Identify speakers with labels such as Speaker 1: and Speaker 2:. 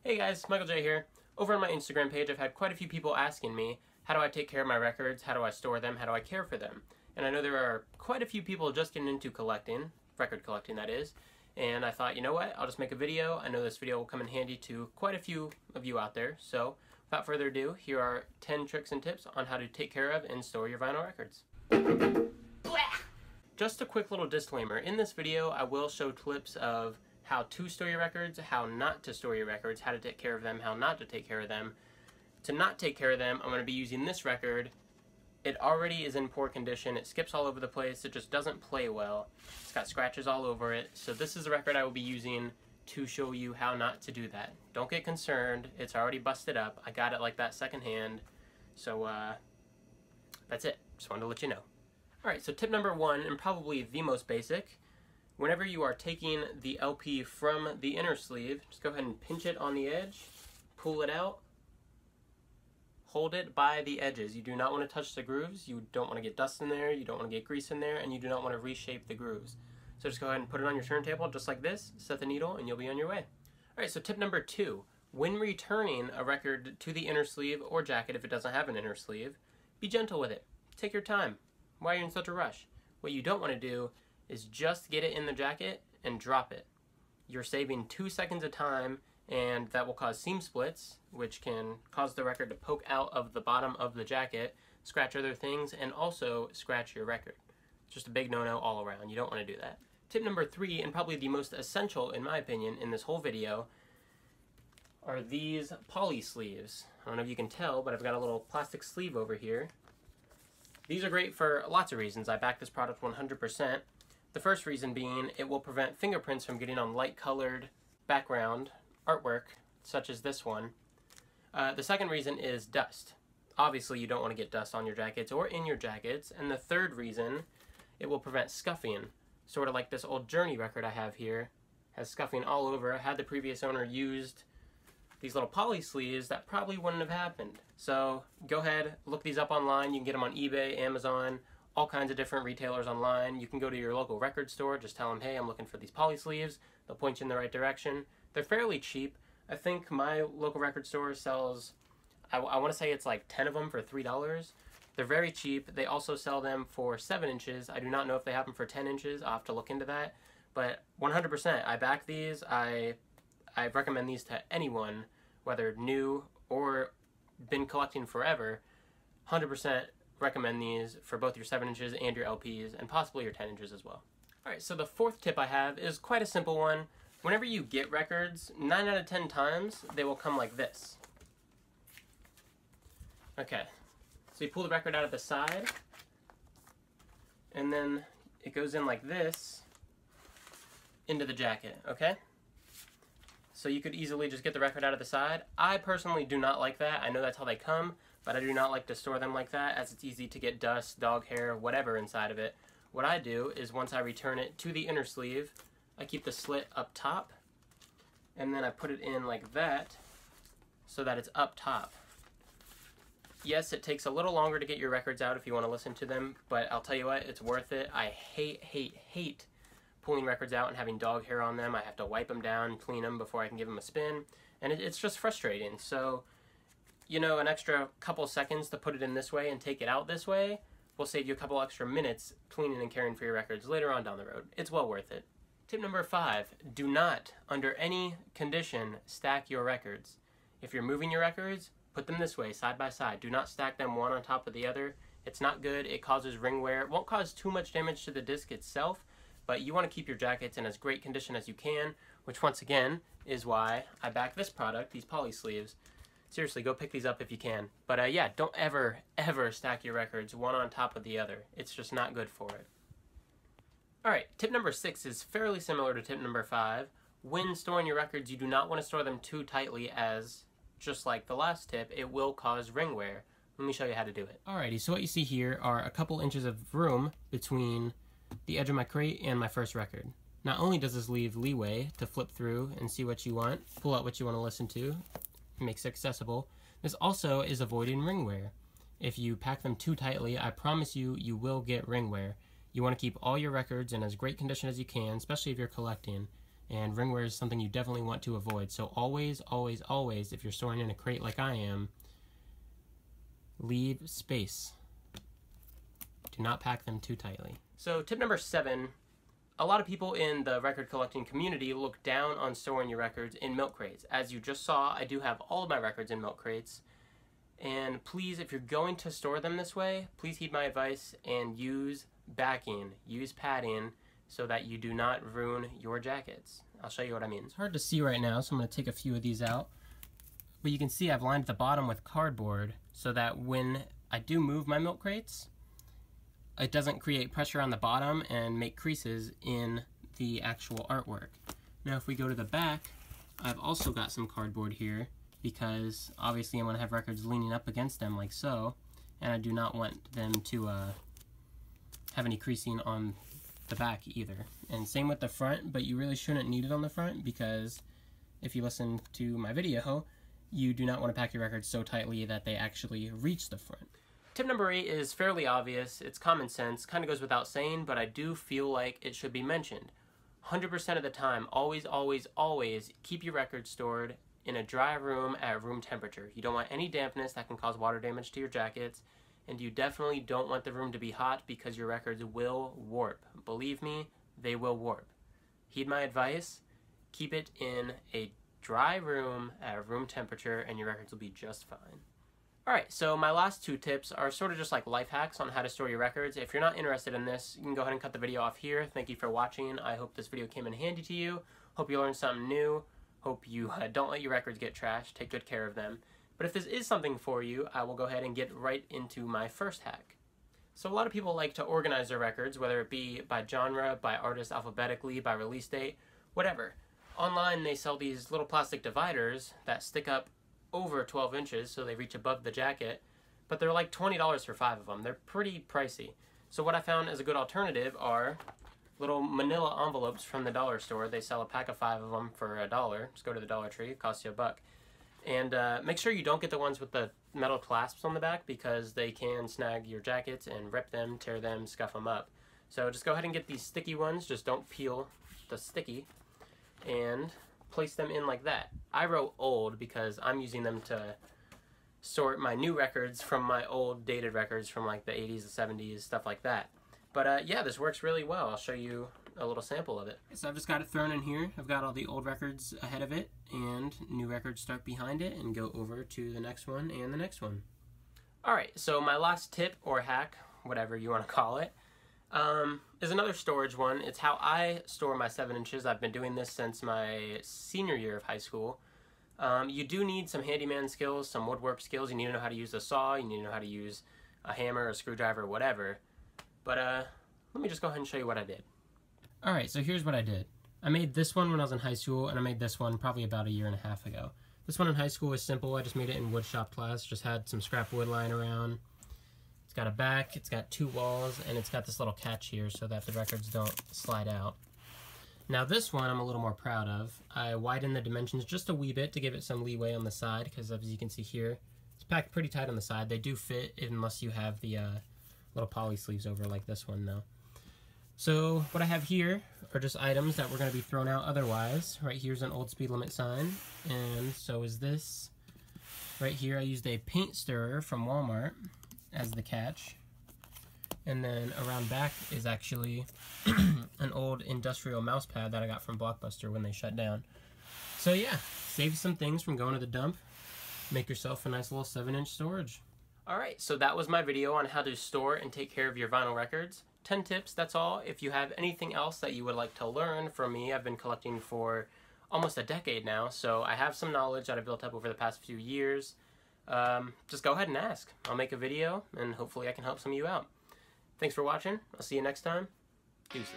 Speaker 1: Hey guys, Michael J here. Over on my Instagram page, I've had quite a few people asking me, how do I take care of my records, how do I store them, how do I care for them? And I know there are quite a few people just getting into collecting, record collecting that is, and I thought, you know what, I'll just make a video. I know this video will come in handy to quite a few of you out there, so without further ado, here are 10 tricks and tips on how to take care of and store your vinyl records. Just a quick little disclaimer, in this video I will show clips of how to store your records, how not to store your records, how to take care of them, how not to take care of them. To not take care of them, I'm going to be using this record. It already is in poor condition, it skips all over the place, it just doesn't play well. It's got scratches all over it, so this is the record I will be using to show you how not to do that. Don't get concerned, it's already busted up. I got it like that secondhand, so that's it. Just wanted to let you know. Alright, so tip number one, and probably the most basic, whenever you are taking the LP from the inner sleeve, just go ahead and pinch it on the edge, pull it out, hold it by the edges. You do not want to touch the grooves, you don't want to get dust in there, you don't want to get grease in there, and you do not want to reshape the grooves. So just go ahead and put it on your turntable just like this, set the needle, and you'll be on your way. Alright, so tip number two, when returning a record to the inner sleeve or jacket if it doesn't have an inner sleeve, be gentle with it. Take your time. Why are you in such a rush? What you don't want to do is just get it in the jacket and drop it. You're saving 2 seconds of time, and that will cause seam splits, which can cause the record to poke out of the bottom of the jacket, scratch other things, and also scratch your record. It's just a big no-no all around. You don't want to do that. Tip number three, and probably the most essential in my opinion in this whole video, are these poly sleeves. I don't know if you can tell, but I've got a little plastic sleeve over here. These are great for lots of reasons. I back this product 100%. The first reason being it will prevent fingerprints from getting on light colored background artwork such as this one. The second reason is dust. Obviously you don't want to get dust on your jackets or in your jackets. And the third reason, it will prevent scuffing. Sort of like this old Journey record I have here has scuffing all over. Had the previous owner used these little poly sleeves, that probably wouldn't have happened. So go ahead, look these up online. You can get them on eBay, Amazon, all kinds of different retailers online. You can go to your local record store, just tell them, hey, I'm looking for these poly sleeves. They'll point you in the right direction. They're fairly cheap. I think my local record store sells, I want to say it's like 10 of them for $3. They're very cheap. They also sell them for 7 inches. I do not know if they have them for 10 inches. I'll have to look into that. But 100%, I back these. I recommend these to anyone, whether new or been collecting forever. 100% recommend these for both your 7 inches and your LPs, and possibly your 10 inches as well. Alright, so the fourth tip I have is quite a simple one. Whenever you get records, 9 out of 10 times, they will come like this. Okay, so you pull the record out of the side, and then it goes in like this into the jacket, okay? So you could easily just get the record out of the side. I personally do not like that. I know that's how they come, but I do not like to store them like that, as it's easy to get dust, dog hair, whatever inside of it. What I do is once I return it to the inner sleeve, I keep the slit up top, and then I put it in like that so that it's up top. Yes, it takes a little longer to get your records out if you want to listen to them, but I'll tell you what, it's worth it. I hate pulling records out and having dog hair on them. I have to wipe them down, clean them before I can give them a spin, and it's just frustrating. So, you know, an extra couple seconds to put it in this way and take it out this way will save you a couple extra minutes cleaning and caring for your records later on down the road. It's well worth it. Tip number 5, do not, under any condition, stack your records. If you're moving your records, put them this way, side by side. Do not stack them one on top of the other. It's not good. It causes ring wear. It won't cause too much damage to the disc itself, but you want to keep your jackets in as great condition as you can, which once again is why I back this product, these poly sleeves. Seriously, go pick these up if you can. But yeah, don't ever stack your records one on top of the other. It's just not good for it. Alright, tip number 6 is fairly similar to tip number 5. When storing your records, you do not want to store them too tightly, as just like the last tip, it will cause ring wear. Let me show you how to do it. Alrighty, so what you see here are a couple inches of room between the edge of my crate and my first record. Not only does this leave leeway to flip through and see what you want, pull out what you want to listen to, makes it accessible, this also is avoiding ring wear. If you pack them too tightly, I promise you, you will get ring wear. You want to keep all your records in as great condition as you can, especially if you're collecting. and ringware is something you definitely want to avoid. So always, always, always, if you're storing in a crate like I am, leave space. Do not pack them too tightly. So tip number 7, a lot of people in the record collecting community look down on storing your records in milk crates. As you just saw, I do have all of my records in milk crates. And please, if you're going to store them this way, please heed my advice and use backing, use padding, so that you do not ruin your jackets. I'll show you what I mean. It's hard to see right now, so I'm going to take a few of these out. But you can see I've lined the bottom with cardboard so that when I do move my milk crates, it doesn't create pressure on the bottom and make creases in the actual artwork. Now if we go to the back, I've also got some cardboard here because obviously I'm going to have records leaning up against them like so, and I do not want them to have any creasing on the back either. And same with the front, but you really shouldn't need it on the front because if you listen to my video, you do not want to pack your records so tightly that they actually reach the front. Tip number 8 is fairly obvious. It's common sense, kind of goes without saying, but I do feel like it should be mentioned. 100% of the time, always, always, always keep your records stored in a dry room at room temperature. You don't want any dampness that can cause water damage to your jackets, and you definitely don't want the room to be hot because your records will warp. Believe me, they will warp. Heed my advice, keep it in a dry room at room temperature and your records will be just fine. Alright, so my last 2 tips are sort of just like life hacks on how to store your records. If you're not interested in this, you can go ahead and cut the video off here. Thank you for watching. I hope this video came in handy to you. Hope you learned something new. Hope you don't let your records get trashed. Take good care of them. But if this is something for you, I will go ahead and get right into my first hack. So a lot of people like to organize their records, whether it be by genre, by artist alphabetically, by release date, whatever. Online they sell these little plastic dividers that stick up over 12 inches so they reach above the jacket, but they're like $20 for 5 of them. They're pretty pricey. So what I found as a good alternative are little manila envelopes from the dollar store. They sell a pack of 5 of them for $1. Just go to the Dollar Tree, it costs you $1. And make sure you don't get the ones with the metal clasps on the back because they can snag your jackets and rip them, tear them, scuff them up. So just go ahead and get these sticky ones, just don't peel the sticky, and place them in like that. I wrote old because I'm using them to sort my new records from my old dated records from like the 80s, the 70s, stuff like that. But yeah, this works really well. I'll show you a little sample of it. So I've just got it thrown in here. I've got all the old records ahead of it and new records start behind it and go over to the next one and the next one. Alright, so my last tip or hack, whatever you want to call it, is another storage one. It's how I store my 7 inches. I've been doing this since my senior year of high school. You do need some handyman skills, some woodwork skills. You need to know how to use a saw, you need to know how to use a hammer, a screwdriver, whatever. But let me just go ahead and show you what I did. Alright, so here's what I did. I made this one when I was in high school, and I made this one probably about 1.5 years ago. This one in high school was simple. I just made it in wood shop class, just had some scrap wood lying around. It's got a back, it's got 2 walls, and it's got this little catch here so that the records don't slide out. Now this one I'm a little more proud of. I widened the dimensions just a wee bit to give it some leeway on the side, because as you can see here, it's packed pretty tight on the side. They do fit unless you have the little poly sleeves over like this one though. So what I have here are just items that were going to be thrown out otherwise. Right here's an old speed limit sign, and so is this. Right here I used a paint stirrer from Walmart as the catch. And then around back is actually an old industrial mouse pad that I got from Blockbuster when they shut down. So yeah, save some things from going to the dump. Make yourself a nice little 7-inch storage. Alright, so that was my video on how to store and take care of your vinyl records. 10 tips, that's all. If you have anything else that you would like to learn from me, I've been collecting for almost a decade now, so I have some knowledge that I've built up over the past few years. Just go ahead and ask. I'll make a video, and hopefully I can help some of you out. Thanks for watching. I'll see you next time. Deuces.